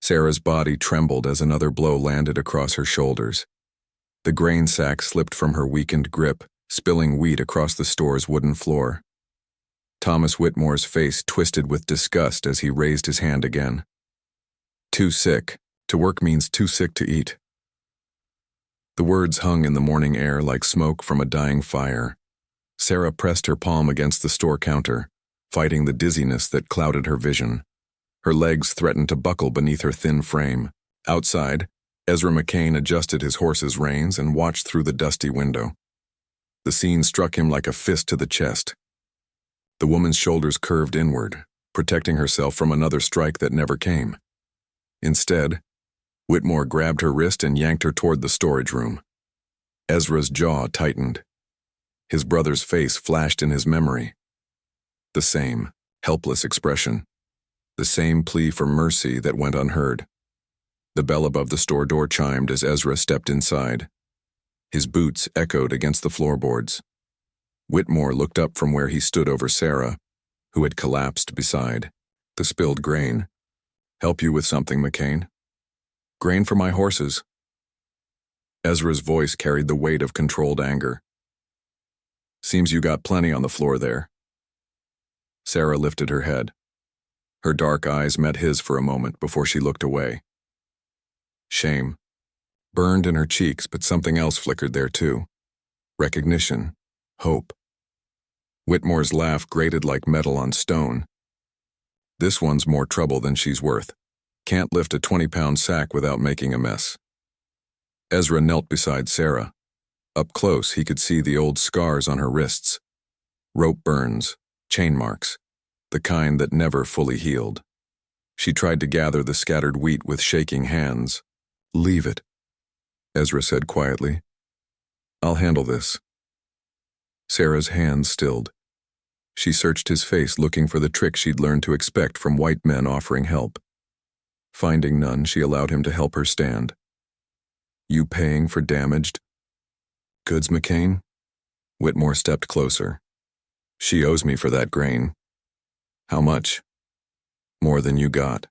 Sarah's body trembled as another blow landed across her shoulders. The grain sack slipped from her weakened grip, spilling wheat across the store's wooden floor. Thomas Whitmore's face twisted with disgust as he raised his hand again. Too sick. To work means too sick to eat. The words hung in the morning air like smoke from a dying fire. Sarah pressed her palm against the store counter, fighting the dizziness that clouded her vision. Her legs threatened to buckle beneath her thin frame. Outside, Ezra McCain adjusted his horse's reins and watched through the dusty window. The scene struck him like a fist to the chest. The woman's shoulders curved inward, protecting herself from another strike that never came. Instead, Whitmore grabbed her wrist and yanked her toward the storage room. Ezra's jaw tightened. His brother's face flashed in his memory. The same, helpless expression. The same plea for mercy that went unheard. The bell above the store door chimed as Ezra stepped inside. His boots echoed against the floorboards. Whitmore looked up from where he stood over Sarah, who had collapsed beside. The spilled grain. Help you with something, McCain? Grain for my horses. Ezra's voice carried the weight of controlled anger. Seems you got plenty on the floor there. Sarah lifted her head. Her dark eyes met his for a moment before she looked away. Shame burned in her cheeks, but something else flickered there too. Recognition. Hope. Whitmore's laugh grated like metal on stone. This one's more trouble than she's worth. Can't lift a 20-pound sack without making a mess. Ezra knelt beside Sarah. Up close, he could see the old scars on her wrists. Rope burns, chain marks, the kind that never fully healed. She tried to gather the scattered wheat with shaking hands. Leave it, Ezra said quietly. I'll handle this. Sarah's hands stilled. She searched his face, looking for the trick she'd learned to expect from white men offering help. Finding none, she allowed him to help her stand. You paying for damaged goods, McCain? Whitmore stepped closer. She owes me for that grain. How much? More than you got.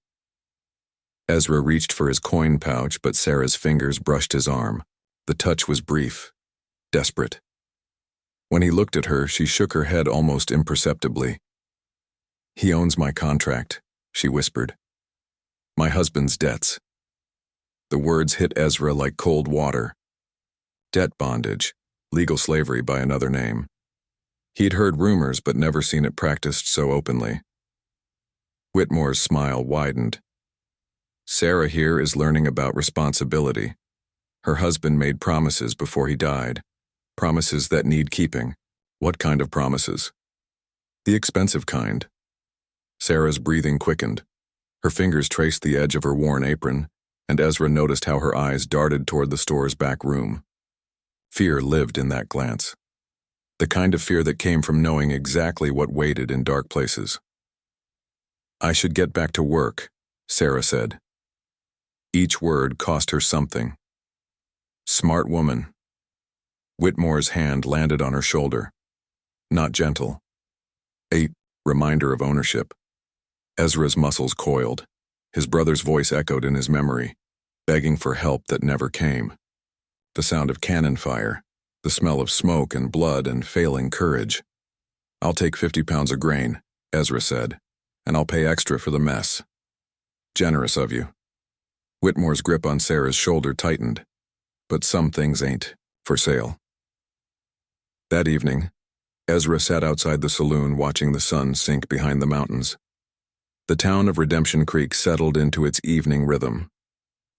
Ezra reached for his coin pouch, but Sarah's fingers brushed his arm. The touch was brief, desperate. When he looked at her, she shook her head almost imperceptibly. He owns my contract, she whispered. My husband's debts. The words hit Ezra like cold water. Debt bondage, legal slavery by another name. He'd heard rumors but never seen it practiced so openly. Whitmore's smile widened. Sarah here is learning about responsibility. Her husband made promises before he died. Promises that need keeping. What kind of promises? The expensive kind. Sarah's breathing quickened. Her fingers traced the edge of her worn apron, and Ezra noticed how her eyes darted toward the store's back room. Fear lived in that glance. The kind of fear that came from knowing exactly what waited in dark places. I should get back to work, Sarah said. Each word cost her something. Smart woman. Whitmore's hand landed on her shoulder. Not gentle. A reminder of ownership. Ezra's muscles coiled. His brother's voice echoed in his memory, begging for help that never came. The sound of cannon fire, the smell of smoke and blood and failing courage. I'll take 50 pounds of grain, Ezra said, and I'll pay extra for the mess. Generous of you. Whitmore's grip on Sarah's shoulder tightened. But some things ain't for sale. That evening, Ezra sat outside the saloon watching the sun sink behind the mountains. The town of Redemption Creek settled into its evening rhythm.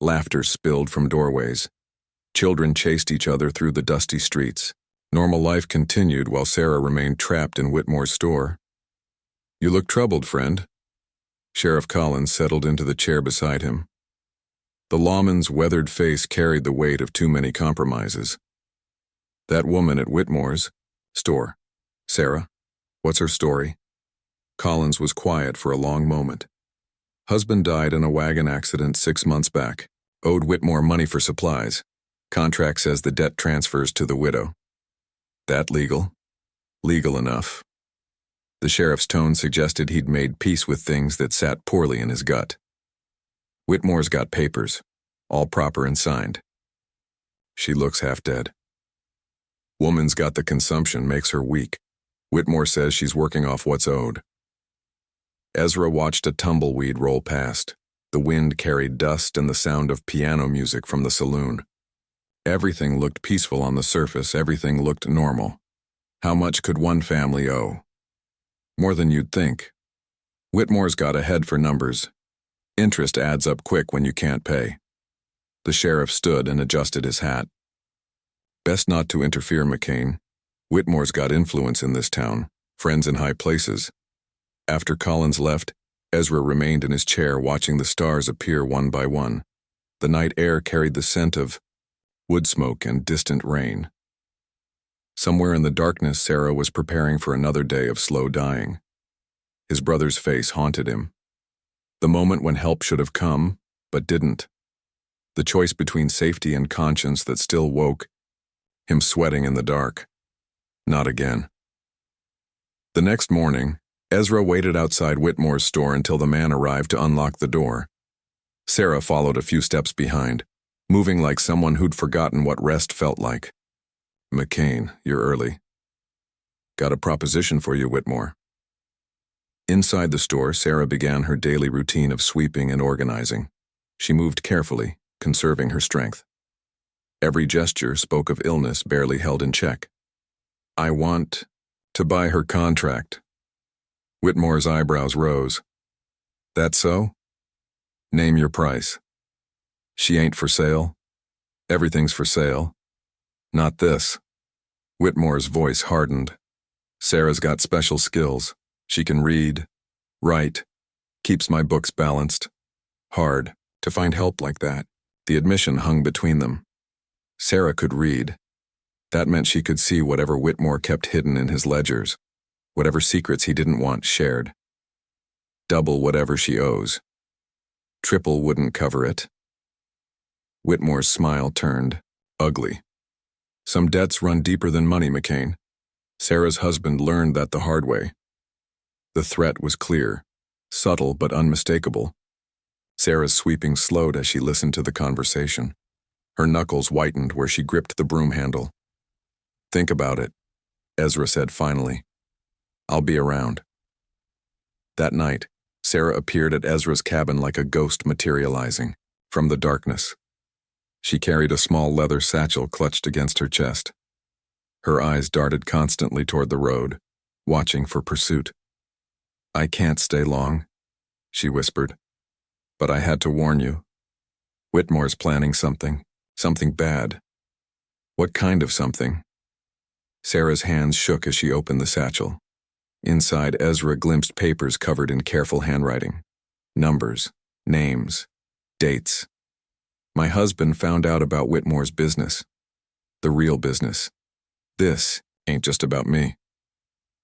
Laughter spilled from doorways. Children chased each other through the dusty streets. Normal life continued while Sarah remained trapped in Whitmore's store. You look troubled, friend. Sheriff Collins settled into the chair beside him. The lawman's weathered face carried the weight of too many compromises. That woman at Whitmore's store. Sarah, what's her story? Collins was quiet for a long moment. Husband died in a wagon accident 6 months back. Owed Whitmore money for supplies. Contract says the debt transfers to the widow. That legal? Legal enough. The sheriff's tone suggested he'd made peace with things that sat poorly in his gut. Whitmore's got papers, all proper and signed. She looks half dead. Woman's got the consumption, makes her weak. Whitmore says she's working off what's owed. Ezra watched a tumbleweed roll past. The wind carried dust and the sound of piano music from the saloon. Everything looked peaceful on the surface, everything looked normal. How much could one family owe? More than you'd think. Whitmore's got a head for numbers. Interest adds up quick when you can't pay. The sheriff stood and adjusted his hat. Best not to interfere, McCain. Whitmore's got influence in this town, friends in high places. After Collins left, Ezra remained in his chair watching the stars appear one by one. The night air carried the scent of wood smoke and distant rain. Somewhere in the darkness, Sarah was preparing for another day of slow dying. His brother's face haunted him. The moment when help should have come, but didn't. The choice between safety and conscience that still woke, him sweating in the dark. Not again. The next morning, Ezra waited outside Whitmore's store until the man arrived to unlock the door. Sarah followed a few steps behind, moving like someone who'd forgotten what rest felt like. McCain, you're early. Got a proposition for you, Whitmore. Inside the store, Sarah began her daily routine of sweeping and organizing. She moved carefully, conserving her strength. Every gesture spoke of illness barely held in check. I want to buy her contract. Whitmore's eyebrows rose. That so? Name your price. She ain't for sale. Everything's for sale. Not this. Whitmore's voice hardened. Sarah's got special skills. She can read, write, keeps my books balanced. Hard to find help like that. The admission hung between them. Sarah could read. That meant she could see whatever Whitmore kept hidden in his ledgers, whatever secrets he didn't want shared. Double whatever she owes. Triple wouldn't cover it. Whitmore's smile turned ugly. Some debts run deeper than money, McCain. Sarah's husband learned that the hard way. The threat was clear, subtle but unmistakable. Sarah's sweeping slowed as she listened to the conversation. Her knuckles whitened where she gripped the broom handle. Think about it, Ezra said finally. I'll be around. That night, Sarah appeared at Ezra's cabin like a ghost materializing from the darkness. She carried a small leather satchel clutched against her chest. Her eyes darted constantly toward the road, watching for pursuit. I can't stay long, she whispered. But I had to warn you. Whitmore's planning something bad. What kind of something? Sarah's hands shook as she opened the satchel. Inside, Ezra glimpsed papers covered in careful handwriting. Numbers, names, dates. My husband found out about Whitmore's business. The real business. This ain't just about me.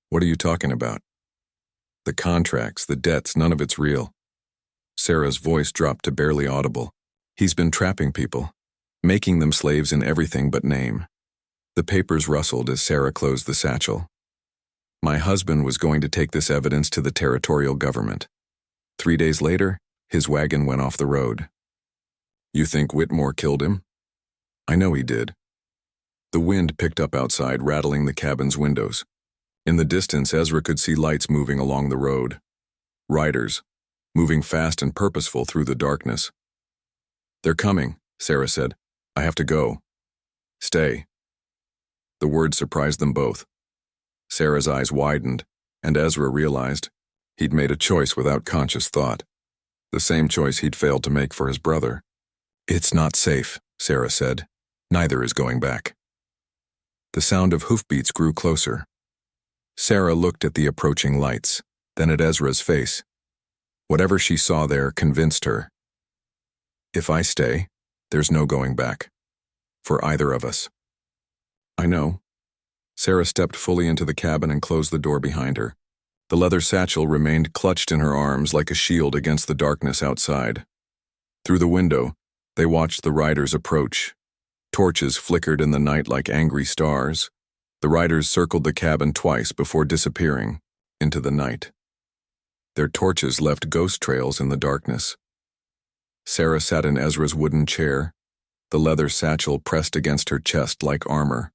What are you talking about? The contracts, the debts, none of it's real. Sarah's voice dropped to barely audible. He's been trapping people, making them slaves in everything but name. The papers rustled as Sarah closed the satchel. My husband was going to take this evidence to the territorial government. 3 days later, his wagon went off the road. You think Whitmore killed him? I know he did. The wind picked up outside, rattling the cabin's windows. In the distance, Ezra could see lights moving along the road. Riders, moving fast and purposeful through the darkness. They're coming, Sarah said. I have to go. Stay. The word surprised them both. Sarah's eyes widened, and Ezra realized he'd made a choice without conscious thought. The same choice he'd failed to make for his brother. It's not safe, Sarah said. Neither is going back. The sound of hoofbeats grew closer. Sarah looked at the approaching lights, then at Ezra's face. Whatever she saw there convinced her. If I stay, there's no going back. For either of us. I know. Sarah stepped fully into the cabin and closed the door behind her. The leather satchel remained clutched in her arms like a shield against the darkness outside. Through the window, they watched the riders approach. Torches flickered in the night like angry stars. The riders circled the cabin twice before disappearing into the night. Their torches left ghost trails in the darkness. Sarah sat in Ezra's wooden chair, the leather satchel pressed against her chest like armor.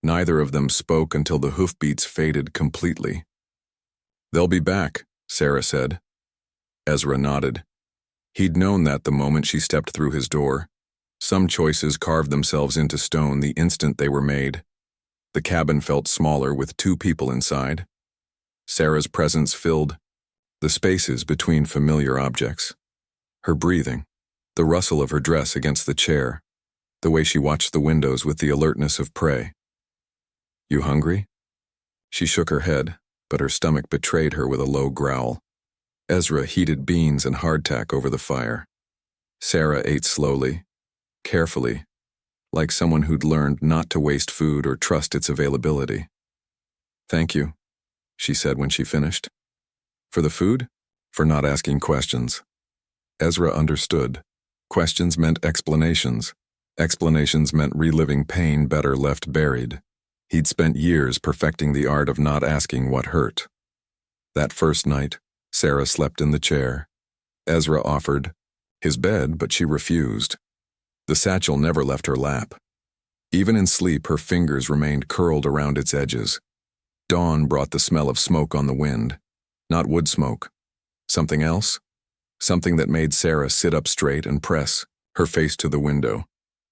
Neither of them spoke until the hoofbeats faded completely. "They'll be back," Sarah said. Ezra nodded. He'd known that the moment she stepped through his door. Some choices carved themselves into stone the instant they were made. The cabin felt smaller with 2 people inside. Sarah's presence filled the spaces between familiar objects. Her breathing, the rustle of her dress against the chair, the way she watched the windows with the alertness of prey. "You hungry?" She shook her head, but her stomach betrayed her with a low growl. Ezra heated beans and hardtack over the fire. Sarah ate slowly, carefully, like someone who'd learned not to waste food or trust its availability. "Thank you," she said when she finished. "For the food? For not asking questions." Ezra understood. Questions meant explanations. Explanations meant reliving pain better left buried. He'd spent years perfecting the art of not asking what hurt. That first night, Sarah slept in the chair. Ezra offered his bed, but she refused. The satchel never left her lap. Even in sleep, her fingers remained curled around its edges. Dawn brought the smell of smoke on the wind. Not wood smoke. Something else? Something that made Sarah sit up straight and press her face to the window.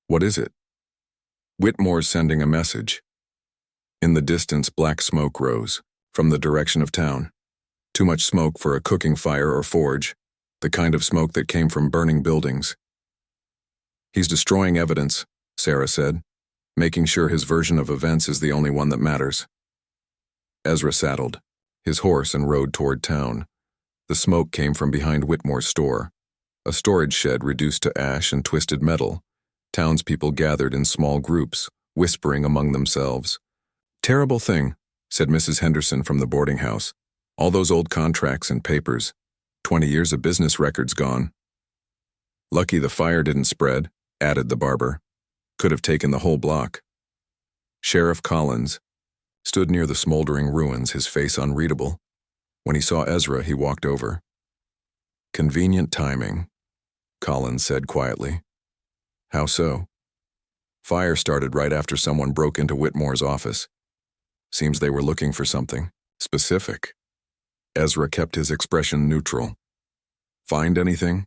"What is it?" "Whitmore's sending a message." In the distance, black smoke rose from the direction of town. Too much smoke for a cooking fire or forge, the kind of smoke that came from burning buildings. "He's destroying evidence," Sarah said, "making sure his version of events is the only one that matters." Ezra saddled his horse and rode toward town. The smoke came from behind Whitmore's store, a storage shed reduced to ash and twisted metal. Townspeople gathered in small groups, whispering among themselves. "Terrible thing," said Mrs. Henderson from the boarding house. "All those old contracts and papers. 20 years of business records gone." "Lucky the fire didn't spread," added the barber. "Could have taken the whole block." Sheriff Collins stood near the smoldering ruins, his face unreadable. When he saw Ezra, he walked over. "Convenient timing," Collins said quietly. "How so?" "Fire started right after someone broke into Whitmore's office. Seems they were looking for something specific." Ezra kept his expression neutral. "Find anything?"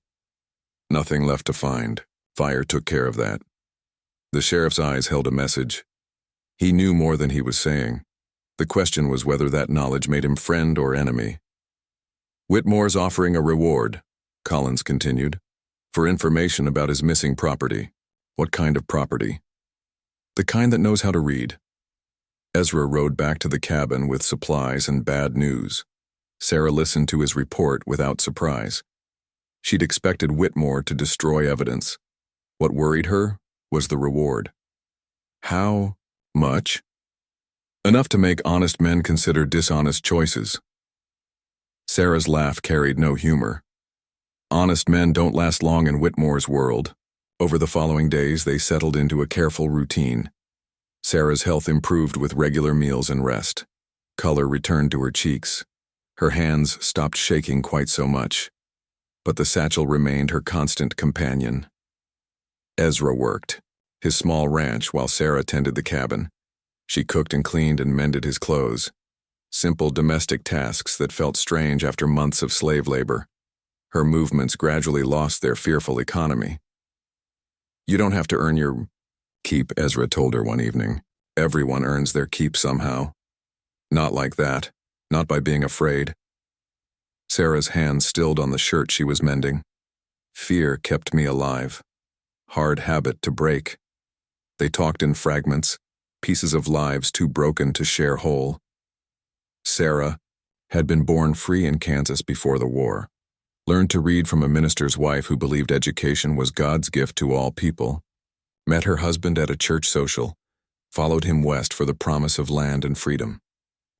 "Nothing left to find. Fire took care of that." The sheriff's eyes held a message. He knew more than he was saying. The question was whether that knowledge made him friend or enemy. "Whitmore's offering a reward," Collins continued, "for information about his missing property." "What kind of property?" "The kind that knows how to read." Ezra rode back to the cabin with supplies and bad news. Sarah listened to his report without surprise. She'd expected Whitmore to destroy evidence. What worried her was the reward. How much? Enough to make honest men consider dishonest choices. Sarah's laugh carried no humor. Honest men don't last long in Whitmore's world. Over the following days, they settled into a careful routine. Sarah's health improved with regular meals and rest. Color returned to her cheeks. Her hands stopped shaking quite so much. But the satchel remained her constant companion. Ezra worked his small ranch while Sarah tended the cabin. She cooked and cleaned and mended his clothes. Simple domestic tasks that felt strange after months of slave labor. Her movements gradually lost their fearful economy. "You don't have to earn your keep," Ezra told her one evening. "Everyone earns their keep somehow." "Not like that. Not by being afraid." Sarah's hand stilled on the shirt she was mending. "Fear kept me alive. Hard habit to break." They talked in fragments, pieces of lives too broken to share whole. Sarah had been born free in Kansas before the war, learned to read from a minister's wife who believed education was God's gift to all people, met her husband at a church social, followed him west for the promise of land and freedom.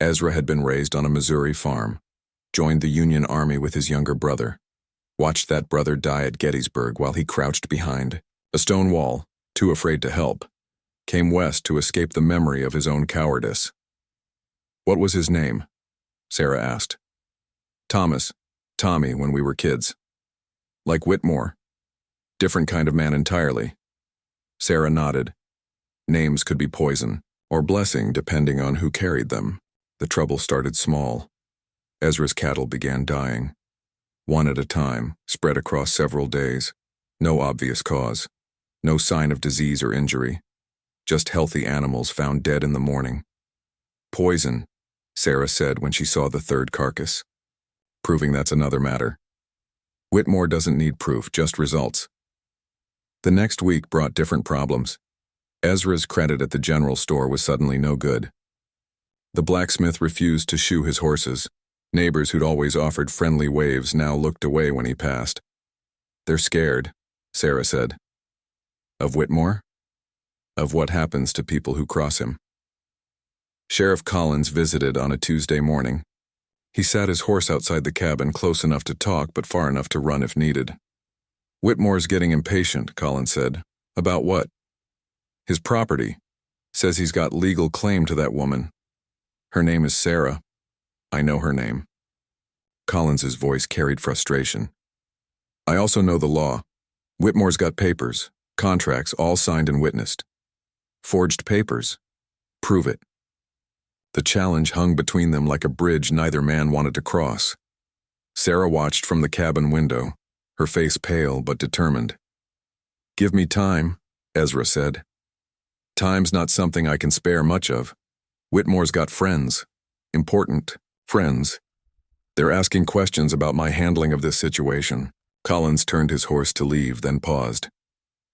Ezra had been raised on a Missouri farm, joined the Union Army with his younger brother, watched that brother die at Gettysburg while he crouched behind a stone wall, too afraid to help, came west to escape the memory of his own cowardice. "What was his name?" Sarah asked. "Thomas. Tommy when we were kids." "Like Whitmore." Different kind of man entirely. Sarah nodded. Names could be poison or blessing depending on who carried them. The trouble started small. Ezra's cattle began dying. One at a time, spread across several days. No obvious cause. No sign of disease or injury. Just healthy animals found dead in the morning. Poison, Sarah said when she saw the third carcass. Proving that's another matter. Whitmore doesn't need proof, just results. The next week brought different problems. Ezra's credit at the general store was suddenly no good. The blacksmith refused to shoe his horses. Neighbors who'd always offered friendly waves now looked away when he passed. They're scared, Sarah said. Of Whitmore? Of what happens to people who cross him. Sheriff Collins visited on a Tuesday morning. He sat his horse outside the cabin, close enough to talk but far enough to run if needed. Whitmore's getting impatient, Collins said. About what? His property. Says he's got legal claim to that woman. Her name is Sarah. I know her name. Collins's voice carried frustration. I also know the law. Whitmore's got papers, contracts, all signed and witnessed. Forged papers. Prove it. The challenge hung between them like a bridge neither man wanted to cross. Sarah watched from the cabin window, her face pale but determined. Give me time, Ezra said. Time's not something I can spare much of. Whitmore's got friends. Important friends. They're asking questions about my handling of this situation. Collins turned his horse to leave, then paused.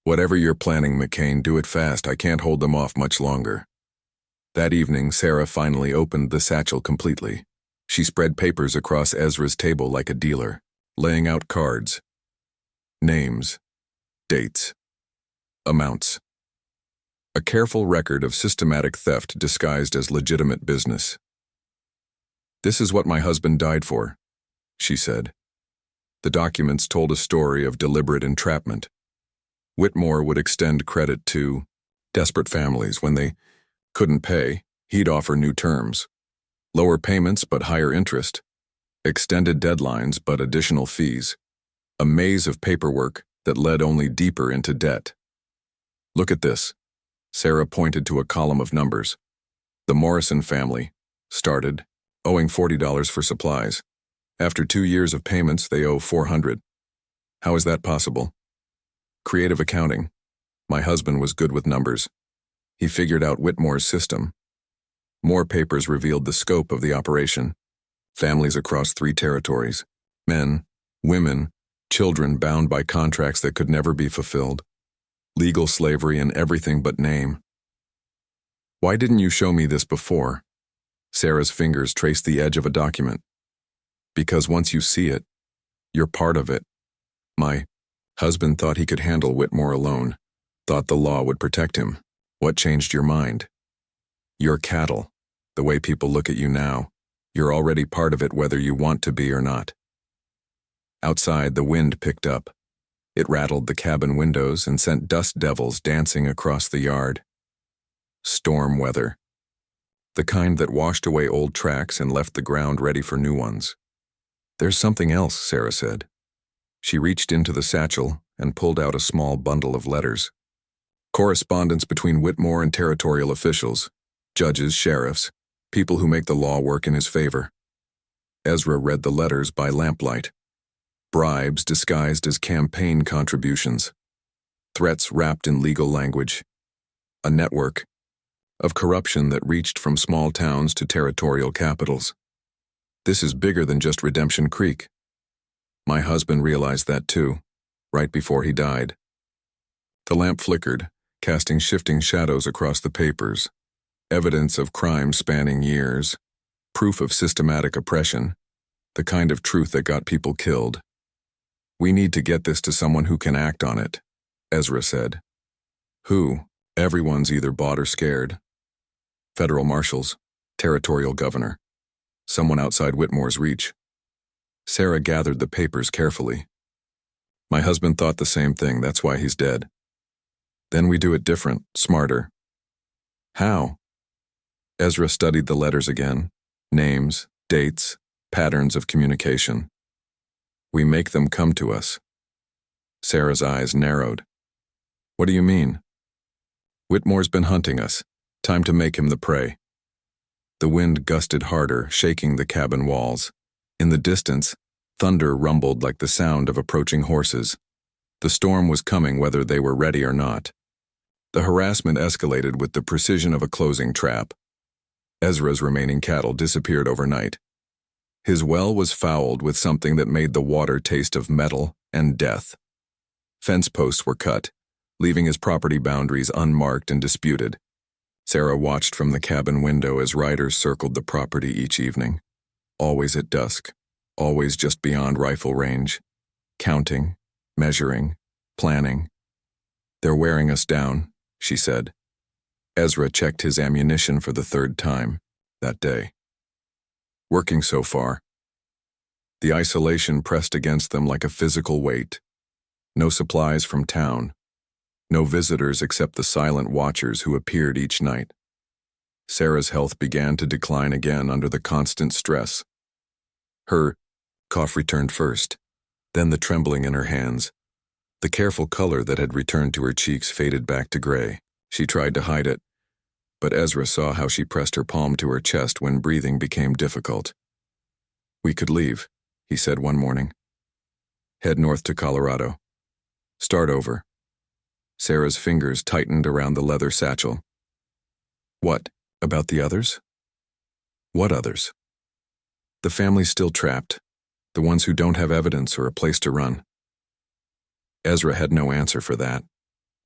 Whatever you're planning, McCain, do it fast. I can't hold them off much longer. That evening, Sarah finally opened the satchel completely. She spread papers across Ezra's table like a dealer, laying out cards. Names. Dates. Amounts. A careful record of systematic theft disguised as legitimate business. This is what my husband died for, she said. The documents told a story of deliberate entrapment. Whitmore would extend credit to desperate families. When they couldn't pay, he'd offer new terms. Lower payments but higher interest. Extended deadlines but additional fees. A maze of paperwork that led only deeper into debt. Look at this. Sarah pointed to a column of numbers. The Morrison family started owing $40 for supplies. After 2 years of payments, they owe $400. How is that possible? Creative accounting. My husband was good with numbers. He figured out Whitmore's system. More papers revealed the scope of the operation. Families across 3 territories. Men, women, children bound by contracts that could never be fulfilled. Legal slavery in everything but name. Why didn't you show me this before? Sarah's fingers traced the edge of a document. Because once you see it, you're part of it. My husband thought he could handle Whitmore alone, thought the law would protect him. What changed your mind? Your cattle, the way people look at you now. You're already part of it whether you want to be or not. Outside, the wind picked up. It rattled the cabin windows and sent dust devils dancing across the yard. Storm weather. The kind that washed away old tracks and left the ground ready for new ones. There's something else, Sarah said. She reached into the satchel and pulled out a small bundle of letters. Correspondence between Whitmore and territorial officials, judges, sheriffs, people who make the law work in his favor. Ezra read the letters by lamplight. Bribes disguised as campaign contributions. Threats wrapped in legal language. A network of corruption that reached from small towns to territorial capitals. This is bigger than just Redemption Creek. My husband realized that too, right before he died. The lamp flickered, casting shifting shadows across the papers. Evidence of crime spanning years. Proof of systematic oppression. The kind of truth that got people killed. We need to get this to someone who can act on it, Ezra said. Who? Everyone's either bought or scared. Federal marshals, territorial governor. Someone outside Whitmore's reach. Sarah gathered the papers carefully. My husband thought the same thing, that's why he's dead. Then we do it different, smarter. How? Ezra studied the letters again. Names, dates, patterns of communication. We make them come to us. Sarah's eyes narrowed. What do you mean? Whitmore's been hunting us. Time to make him the prey. The wind gusted harder, shaking the cabin walls. In the distance, thunder rumbled like the sound of approaching horses. The storm was coming whether they were ready or not. The harassment escalated with the precision of a closing trap. Ezra's remaining cattle disappeared overnight. His well was fouled with something that made the water taste of metal and death. Fence posts were cut, leaving his property boundaries unmarked and disputed. Sarah watched from the cabin window as riders circled the property each evening. Always at dusk, always just beyond rifle range. Counting, measuring, planning. They're wearing us down, she said. Ezra checked his ammunition for the third time that day. Working so far. The isolation pressed against them like a physical weight. No supplies from town. No visitors except the silent watchers who appeared each night. Sarah's health began to decline again under the constant stress. Her cough returned first, then the trembling in her hands. The careful color that had returned to her cheeks faded back to gray. She tried to hide it, but Ezra saw how she pressed her palm to her chest when breathing became difficult. We could leave, he said one morning. Head north to Colorado. Start over. Sarah's fingers tightened around the leather satchel. What about the others? What others? The family's still trapped, the ones who don't have evidence or a place to run. Ezra had no answer for that.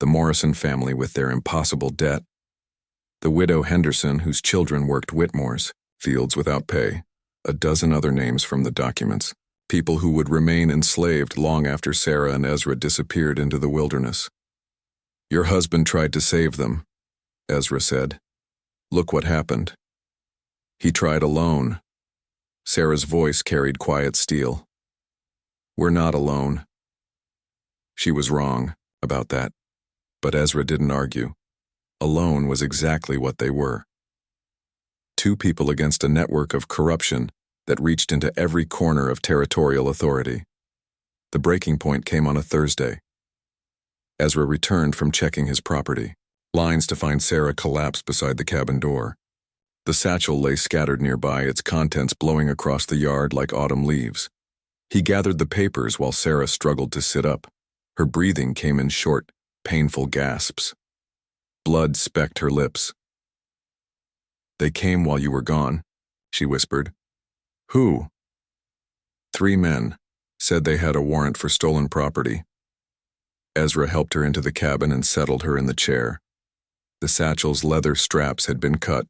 The Morrison family with their impossible debt. The widow Henderson whose children worked Whitmore's fields without pay. A dozen other names from the documents. People who would remain enslaved long after Sarah and Ezra disappeared into the wilderness. Your husband tried to save them, Ezra said. Look what happened. He tried alone. Sarah's voice carried quiet steel. We're not alone. She was wrong about that, but Ezra didn't argue. Alone was exactly what they were. Two people against a network of corruption that reached into every corner of territorial authority. The breaking point came on a Thursday. Ezra returned from checking his property. Lines to find Sarah collapsed beside the cabin door. The satchel lay scattered nearby, its contents blowing across the yard like autumn leaves. He gathered the papers while Sarah struggled to sit up. Her breathing came in short, painful gasps. Blood specked her lips. They came while you were gone, she whispered. Who? 3 men. Said they had a warrant for stolen property. Ezra helped her into the cabin and settled her in the chair. The satchel's leather straps had been cut.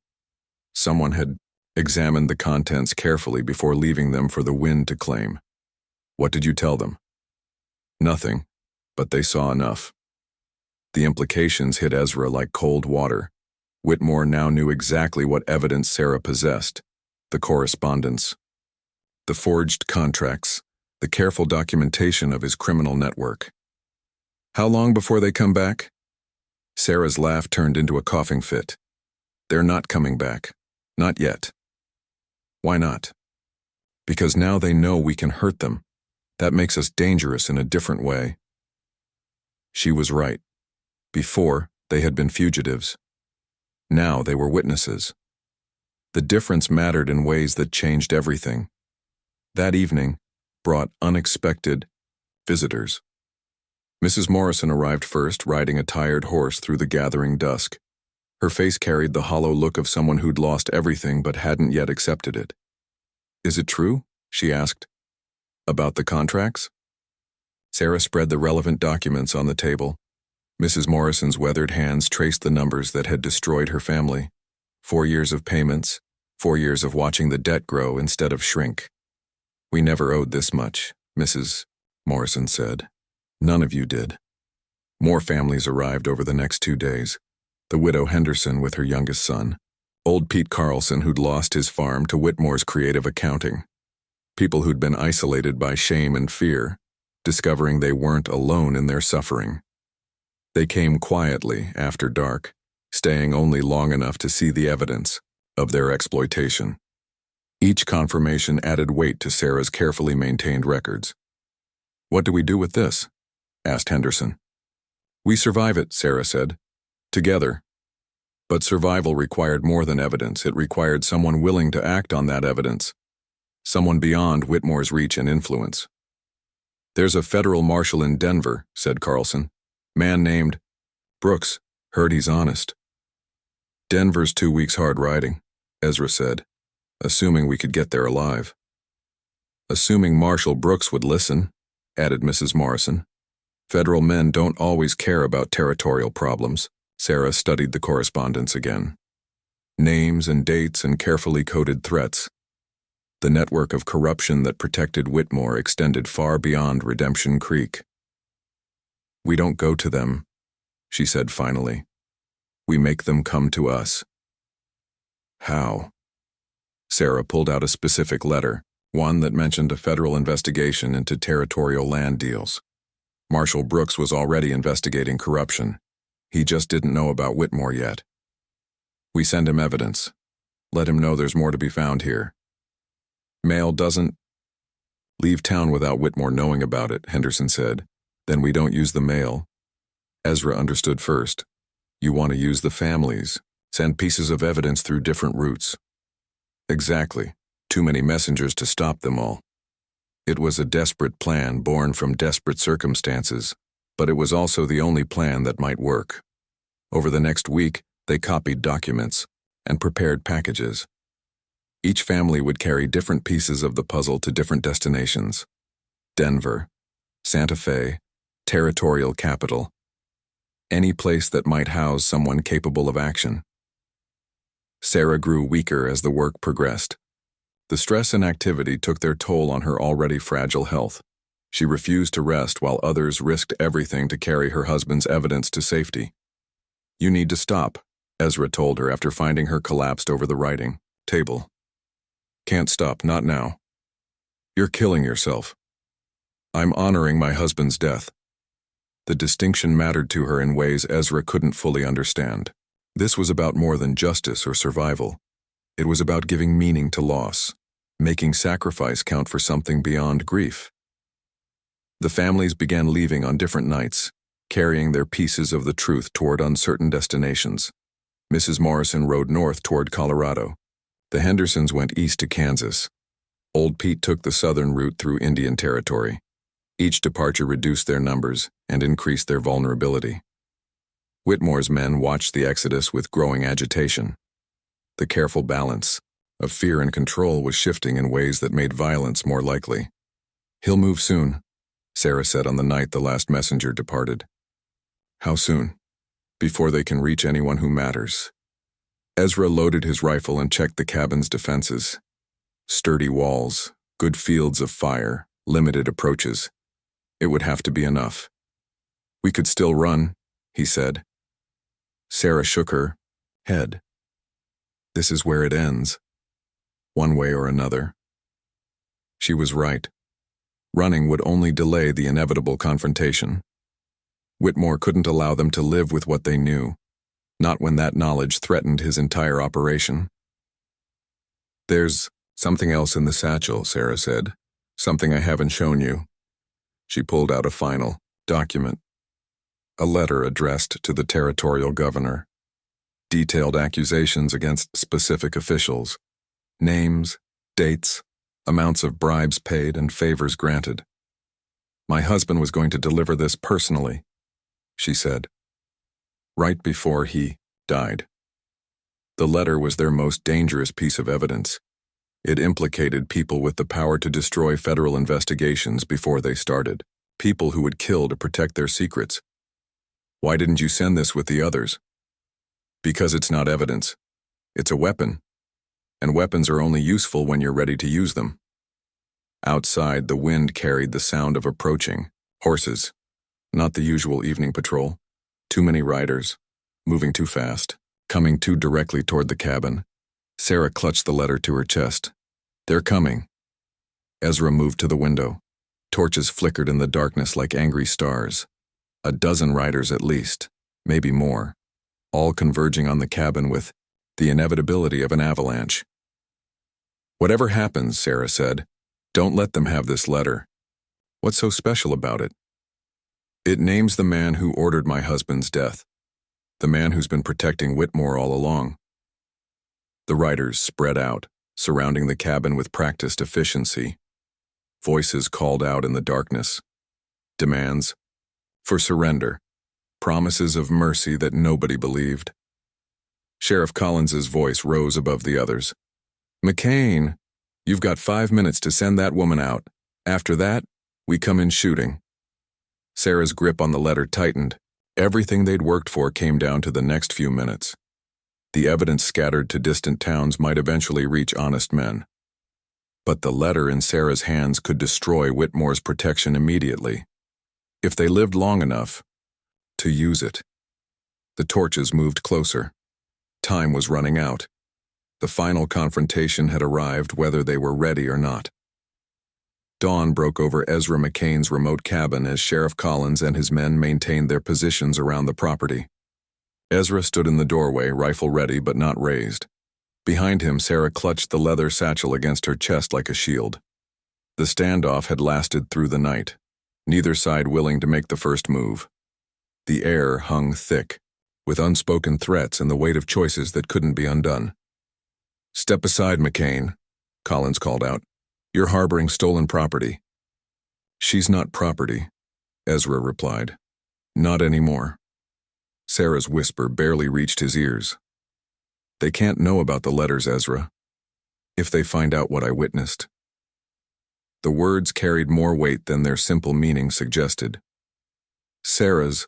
Someone had examined the contents carefully before leaving them for the wind to claim. What did you tell them? Nothing, but they saw enough. The implications hit Ezra like cold water. Whitmore now knew exactly what evidence Sarah possessed. The correspondence. The forged contracts. The careful documentation of his criminal network. How long before they come back? Sarah's laugh turned into a coughing fit. They're not coming back. Not yet. Why not? Because now they know we can hurt them. That makes us dangerous in a different way. She was right. Before, they had been fugitives. Now they were witnesses. The difference mattered in ways that changed everything. That evening brought unexpected visitors. Mrs. Morrison arrived first, riding a tired horse through the gathering dusk. Her face carried the hollow look of someone who'd lost everything but hadn't yet accepted it. Is it true? She asked. About the contracts? Sarah spread the relevant documents on the table. Mrs. Morrison's weathered hands traced the numbers that had destroyed her family. 4 years of payments, 4 years of watching the debt grow instead of shrink. We never owed this much, Mrs. Morrison said. None of you did. More families arrived over the next 2 days. The widow Henderson with her youngest son. Old Pete Carlson who'd lost his farm to Whitmore's creative accounting. People who'd been isolated by shame and fear, discovering they weren't alone in their suffering. They came quietly after dark, staying only long enough to see the evidence of their exploitation. Each confirmation added weight to Sarah's carefully maintained records. What do we do with this? asked Henderson. We survive it, Sarah said. Together. But survival required more than evidence. It required someone willing to act on that evidence. Someone beyond Whitmore's reach and influence. There's a federal marshal in Denver, said Carlson. Man named Brooks. Heard he's honest. Denver's 2 weeks hard riding, Ezra said, assuming we could get there alive. Assuming Marshal Brooks would listen, added Mrs. Morrison. Federal men don't always care about territorial problems. Sarah studied the correspondence again. Names and dates and carefully coded threats. The network of corruption that protected Whitmore extended far beyond Redemption Creek. We don't go to them, she said finally. We make them come to us. How? Sarah pulled out a specific letter, one that mentioned a federal investigation into territorial land deals. Marshal Brooks was already investigating corruption. He just didn't know about Whitmore yet. We send him evidence. Let him know there's more to be found here. Mail doesn't leave town without Whitmore knowing about it, Henderson said. Then we don't use the mail. Ezra understood first. You want to use the families, send pieces of evidence through different routes. Exactly. Too many messengers to stop them all. It was a desperate plan born from desperate circumstances, but it was also the only plan that might work. Over the next week, they copied documents and prepared packages. Each family would carry different pieces of the puzzle to different destinations. Denver, Santa Fe, territorial capital. Any place that might house someone capable of action. Sarah grew weaker as the work progressed. The stress and activity took their toll on her already fragile health. She refused to rest while others risked everything to carry her husband's evidence to safety. You need to stop, Ezra told her after finding her collapsed over the writing table. Can't stop, not now. You're killing yourself. I'm honoring my husband's death. The distinction mattered to her in ways Ezra couldn't fully understand. This was about more than justice or survival. It was about giving meaning to loss, making sacrifice count for something beyond grief. The families began leaving on different nights, carrying their pieces of the truth toward uncertain destinations. Mrs. Morrison rode north toward Colorado. The Hendersons went east to Kansas. Old Pete took the southern route through Indian Territory. Each departure reduced their numbers and increased their vulnerability. Whitmore's men watched the exodus with growing agitation. The careful balance of fear and control was shifting in ways that made violence more likely. He'll move soon, Sarah said on the night the last messenger departed. How soon? Before they can reach anyone who matters. Ezra loaded his rifle and checked the cabin's defenses. Sturdy walls, good fields of fire, limited approaches. It would have to be enough. We could still run, he said. Sarah shook her head. This is where it ends. One way or another. She was right. Running would only delay the inevitable confrontation. Whitmore couldn't allow them to live with what they knew, not when that knowledge threatened his entire operation. There's something else in the satchel, Sarah said. Something I haven't shown you. She pulled out a final document. A letter addressed to the territorial governor. Detailed accusations against specific officials. Names, dates, amounts of bribes paid and favors granted. My husband was going to deliver this personally, she said. Right before he died. The letter was their most dangerous piece of evidence. It implicated people with the power to destroy federal investigations before they started. People who would kill to protect their secrets. Why didn't you send this with the others? Because it's not evidence. It's a weapon. And weapons are only useful when you're ready to use them. Outside, the wind carried the sound of approaching horses. Not the usual evening patrol. Too many riders. Moving too fast. Coming too directly toward the cabin. Sarah clutched the letter to her chest. They're coming. Ezra moved to the window. Torches flickered in the darkness like angry stars. A dozen riders at least, maybe more, all converging on the cabin with the inevitability of an avalanche. Whatever happens, Sarah said, don't let them have this letter. What's so special about it? It names the man who ordered my husband's death, the man who's been protecting Whitmore all along. The writers spread out, surrounding the cabin with practiced efficiency. Voices called out in the darkness. Demands for surrender. Promises of mercy that nobody believed. Sheriff Collins's voice rose above the others. "McCain, you've got 5 minutes to send that woman out. After that, we come in shooting." Sarah's grip on the letter tightened. Everything they'd worked for came down to the next few minutes. The evidence scattered to distant towns might eventually reach honest men. But the letter in Sarah's hands could destroy Whitmore's protection immediately, if they lived long enough to use it. The torches moved closer. Time was running out. The final confrontation had arrived, whether they were ready or not. Dawn broke over Ezra McCain's remote cabin as Sheriff Collins and his men maintained their positions around the property. Ezra stood in the doorway, rifle ready but not raised. Behind him, Sarah clutched the leather satchel against her chest like a shield. The standoff had lasted through the night, neither side willing to make the first move. The air hung thick, with unspoken threats and the weight of choices that couldn't be undone. "Step aside, McCain," Collins called out. "You're harboring stolen property." "She's not property," Ezra replied. "Not anymore." Sarah's whisper barely reached his ears. "They can't know about the letters, Ezra. If they find out what I witnessed." The words carried more weight than their simple meaning suggested. Sarah's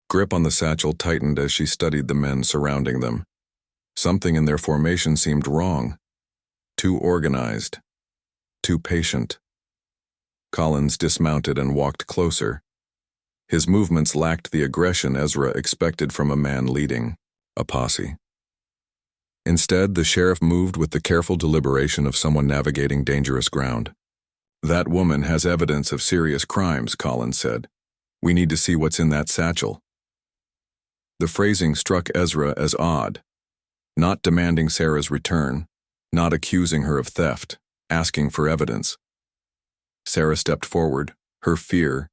grip on the satchel tightened as she studied the men surrounding them. Something in their formation seemed wrong. Too organized. Too patient. Collins dismounted and walked closer. His movements lacked the aggression Ezra expected from a man leading a posse. Instead, the sheriff moved with the careful deliberation of someone navigating dangerous ground. "That woman has evidence of serious crimes," Collins said. "We need to see what's in that satchel." The phrasing struck Ezra as odd. Not demanding Sarah's return, not accusing her of theft, asking for evidence. Sarah stepped forward, her fear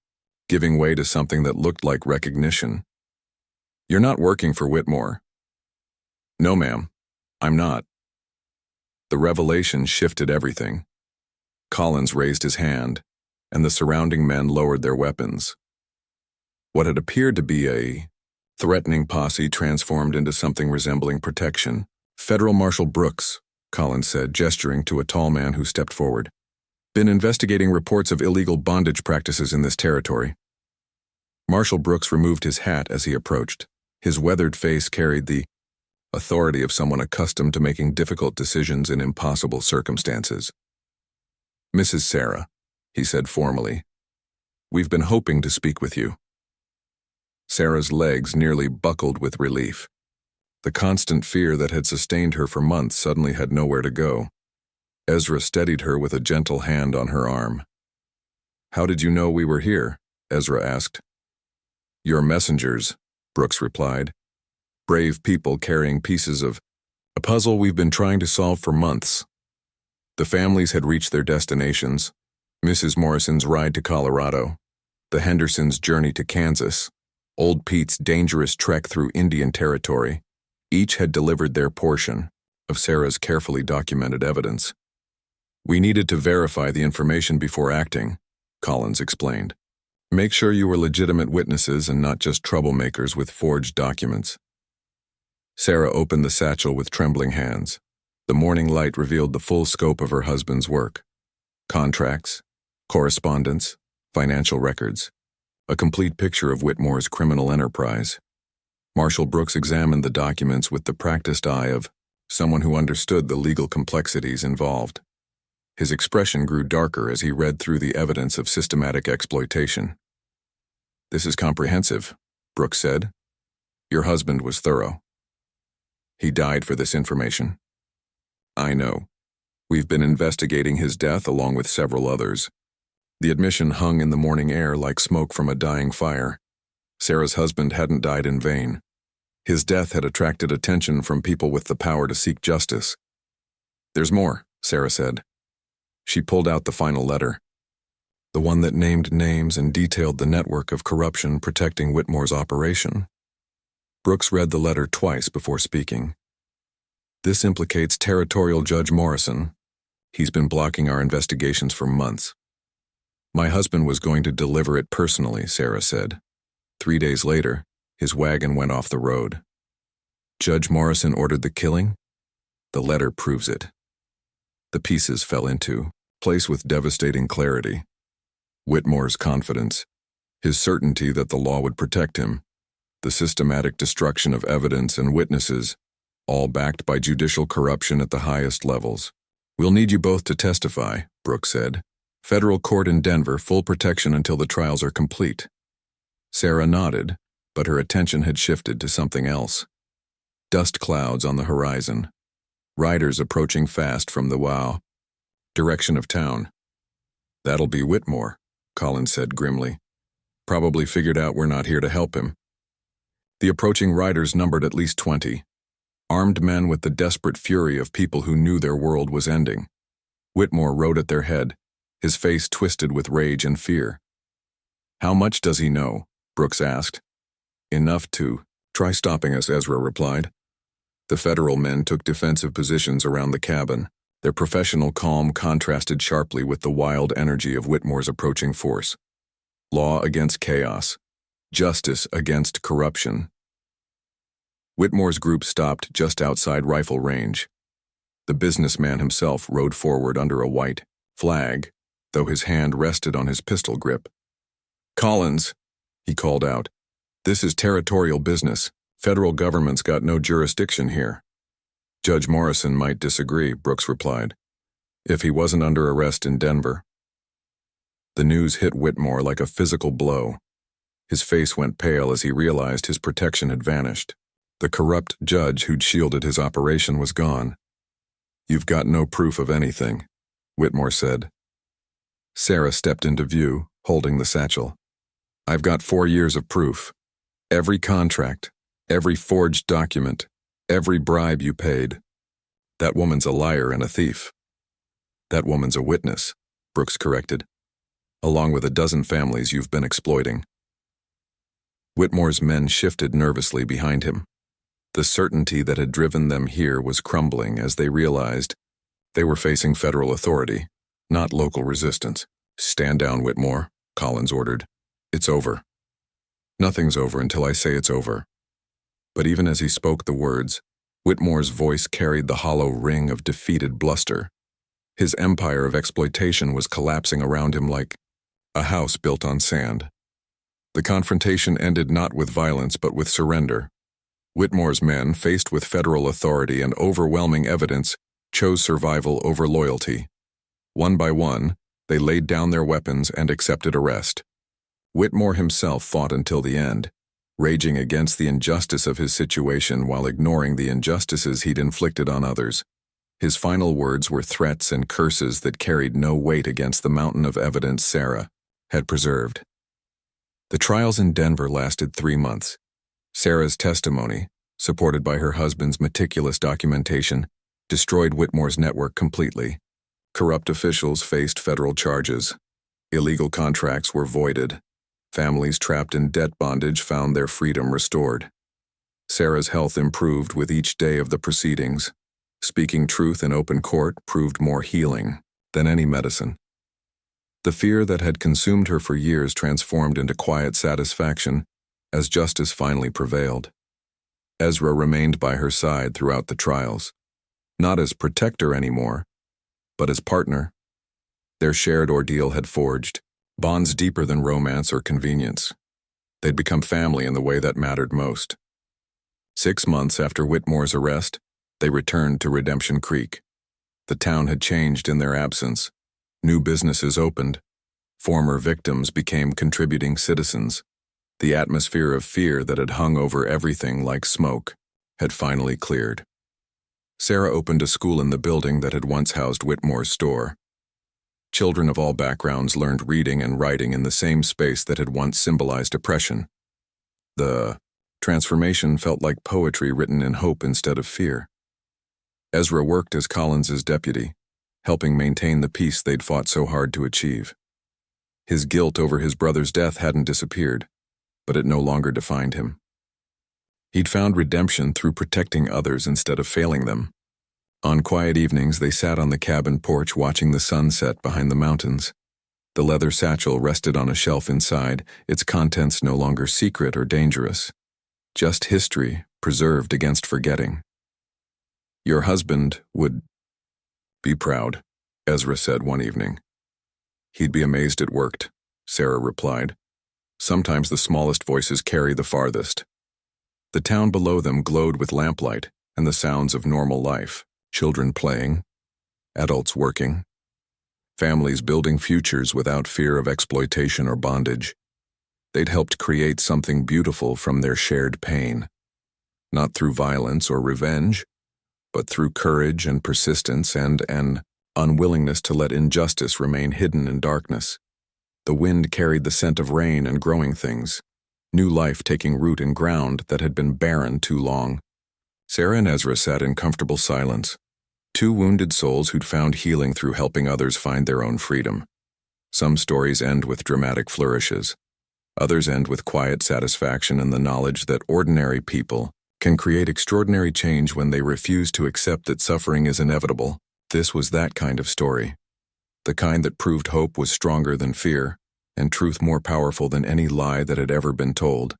giving way to something that looked like recognition. "You're not working for Whitmore." "No, ma'am, I'm not." The revelation shifted everything. Collins raised his hand, and the surrounding men lowered their weapons. What had appeared to be a threatening posse transformed into something resembling protection. "Federal Marshal Brooks," Collins said, gesturing to a tall man who stepped forward. "Been investigating reports of illegal bondage practices in this territory." Marshal Brooks removed his hat as he approached. His weathered face carried the authority of someone accustomed to making difficult decisions in impossible circumstances. "Mrs. Sarah," he said formally, "we've been hoping to speak with you." Sarah's legs nearly buckled with relief. The constant fear that had sustained her for months suddenly had nowhere to go. Ezra steadied her with a gentle hand on her arm. "How did you know we were here?" Ezra asked. "Your messengers," Brooks replied. "Brave people carrying pieces of a puzzle we've been trying to solve for months." The families had reached their destinations. Mrs. Morrison's ride to Colorado, the Hendersons' journey to Kansas, Old Pete's dangerous trek through Indian Territory. Each had delivered their portion of Sarah's carefully documented evidence. "We needed to verify the information before acting," Collins explained. "Make sure you were legitimate witnesses and not just troublemakers with forged documents." Sarah opened the satchel with trembling hands. The morning light revealed the full scope of her husband's work. Contracts, correspondence, financial records. A complete picture of Whitmore's criminal enterprise. Marshal Brooks examined the documents with the practiced eye of someone who understood the legal complexities involved. His expression grew darker as he read through the evidence of systematic exploitation. "This is comprehensive," Brooks said. "Your husband was thorough. He died for this information." "I know. We've been investigating his death along with several others." The admission hung in the morning air like smoke from a dying fire. Sarah's husband hadn't died in vain. His death had attracted attention from people with the power to seek justice. "There's more," Sarah said. She pulled out the final letter. The one that named names and detailed the network of corruption protecting Whitmore's operation. Brooks read the letter twice before speaking. This implicates Territorial Judge Morrison. He's been blocking our investigations for months. My husband was going to deliver it personally, Sarah said. 3 days later, his wagon went off the road. Judge Morrison ordered the killing? The letter proves it. The pieces fell into place with devastating clarity. Whitmore's confidence, his certainty that the law would protect him, the systematic destruction of evidence and witnesses, all backed by judicial corruption at the highest levels. We'll need you both to testify, Brooks said. Federal court in Denver, full protection until the trials are complete. Sarah nodded, but her attention had shifted to something else. Dust clouds on the horizon. Riders approaching fast from the direction of town. That'll be Whitmore, Collins said grimly. Probably figured out we're not here to help him. The approaching riders numbered at least 20. Armed men with the desperate fury of people who knew their world was ending. Whitmore rode at their head, his face twisted with rage and fear. How much does he know? Brooks asked. Enough to try stopping us, Ezra replied. The federal men took defensive positions around the cabin. Their professional calm contrasted sharply with the wild energy of Whitmore's approaching force. Law against chaos. Justice against corruption. Whitmore's group stopped just outside rifle range. The businessman himself rode forward under a white flag, though his hand rested on his pistol grip. Collins, he called out. This is territorial business. Federal government's got no jurisdiction here. Judge Morrison might disagree, Brooks replied. If he wasn't under arrest in Denver. The news hit Whitmore like a physical blow. His face went pale as he realized his protection had vanished. The corrupt judge who'd shielded his operation was gone. You've got no proof of anything, Whitmore said. Sarah stepped into view, holding the satchel. I've got 4 years of proof. Every contract, every forged document, every bribe you paid. That woman's a liar and a thief. That woman's a witness, Brooks corrected, along with a dozen families you've been exploiting. Whitmore's men shifted nervously behind him. The certainty that had driven them here was crumbling as they realized they were facing federal authority, not local resistance. Stand down, Whitmore, Collins ordered. It's over. Nothing's over until I say it's over. But even as he spoke the words, Whitmore's voice carried the hollow ring of defeated bluster. His empire of exploitation was collapsing around him like a house built on sand. The confrontation ended not with violence but with surrender. Whitmore's men, faced with federal authority and overwhelming evidence, chose survival over loyalty. One by one, they laid down their weapons and accepted arrest. Whitmore himself fought until the end, raging against the injustice of his situation while ignoring the injustices he'd inflicted on others. His final words were threats and curses that carried no weight against the mountain of evidence Sarah had preserved. The trials in Denver lasted 3 months. Sarah's testimony, supported by her husband's meticulous documentation, destroyed Whitmore's network completely. Corrupt officials faced federal charges. Illegal contracts were voided. Families trapped in debt bondage found their freedom restored. Sarah's health improved with each day of the proceedings. Speaking truth in open court proved more healing than any medicine. The fear that had consumed her for years transformed into quiet satisfaction as justice finally prevailed. Ezra remained by her side throughout the trials, not as protector anymore, but as partner. Their shared ordeal had forged bonds deeper than romance or convenience. They'd become family in the way that mattered most. 6 months after Whitmore's arrest, they returned to Redemption Creek. The town had changed in their absence. New businesses opened. Former victims became contributing citizens. The atmosphere of fear that had hung over everything like smoke had finally cleared. Sarah opened a school in the building that had once housed Whitmore's store. Children of all backgrounds learned reading and writing in the same space that had once symbolized oppression. The transformation felt like poetry written in hope instead of fear. Ezra worked as Collins's deputy, helping maintain the peace they'd fought so hard to achieve. His guilt over his brother's death hadn't disappeared, but it no longer defined him. He'd found redemption through protecting others instead of failing them. On quiet evenings, they sat on the cabin porch watching the sunset behind the mountains. The leather satchel rested on a shelf inside, its contents no longer secret or dangerous. Just history, preserved against forgetting. "Your husband would be proud," Ezra said one evening. "He'd be amazed it worked," Sarah replied. Sometimes the smallest voices carry the farthest. The town below them glowed with lamplight and the sounds of normal life. Children playing, adults working, families building futures without fear of exploitation or bondage. They'd helped create something beautiful from their shared pain, not through violence or revenge, but through courage and persistence and an unwillingness to let injustice remain hidden in darkness. The wind carried the scent of rain and growing things, new life taking root in ground that had been barren too long. Sarah and Ezra sat in comfortable silence, two wounded souls who'd found healing through helping others find their own freedom. Some stories end with dramatic flourishes. Others end with quiet satisfaction in the knowledge that ordinary people can create extraordinary change when they refuse to accept that suffering is inevitable. This was that kind of story. The kind that proved hope was stronger than fear, and truth more powerful than any lie that had ever been told.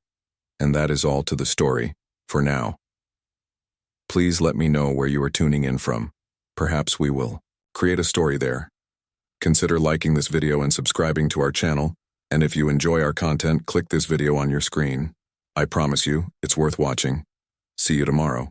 And that is all to the story, for now. Please let me know where you are tuning in from. Perhaps we will create a story there. Consider liking this video and subscribing to our channel, and if you enjoy our content, click this video on your screen. I promise you, it's worth watching. See you tomorrow.